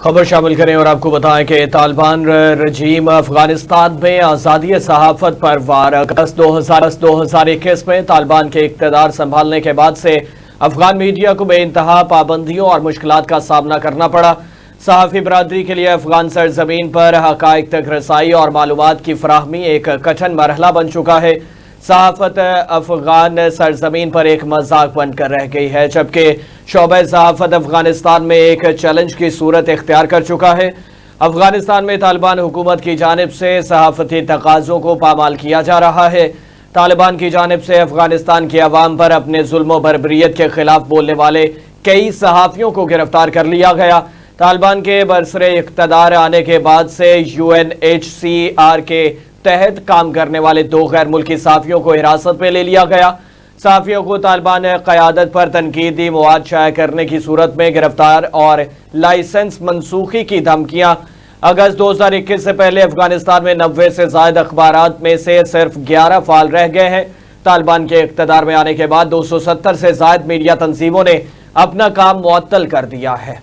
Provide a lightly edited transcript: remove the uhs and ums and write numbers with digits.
خبر شامل کریں اور آپ کو بتائیں کہ طالبان رجیم افغانستان میں آزادی صحافت پر وار۔ اگست 2021 میں طالبان کے اقتدار سنبھالنے کے بعد سے افغان میڈیا کو بے انتہا پابندیوں اور مشکلات کا سامنا کرنا پڑا۔ صحافی برادری کے لیے افغان سرزمین پر حقائق تک رسائی اور معلومات کی فراہمی ایک کٹھن مرحلہ بن چکا ہے۔ صحافت افغان سرزمین پر ایک مذاق بن کر رہ گئی ہے، جبکہ شعبہ صحافت افغانستان میں ایک چیلنج کی صورت اختیار کر چکا ہے۔ افغانستان میں طالبان حکومت کی جانب سے صحافتی تقاضوں کو پامال کیا جا رہا ہے۔ طالبان کی جانب سے افغانستان کی عوام پر اپنے ظلم و بربریت کے خلاف بولنے والے کئی صحافیوں کو گرفتار کر لیا گیا۔ طالبان کے برسر اقتدار آنے کے بعد سے UNHCR کے تحت کام کرنے والے 2 غیر ملکی صحافیوں کو حراست میں لے لیا گیا۔ صحافیوں کو طالبان قیادت پر تنقیدی مواد شائع کرنے کی صورت میں گرفتار اور لائسنس منسوخی کی دھمکیاں۔ اگست 2021 سے پہلے افغانستان میں 90 سے زائد اخبارات میں سے صرف 11 فعال رہ گئے ہیں۔ طالبان کے اقتدار میں آنے کے بعد 270 سے زائد میڈیا تنظیموں نے اپنا کام معطل کر دیا ہے۔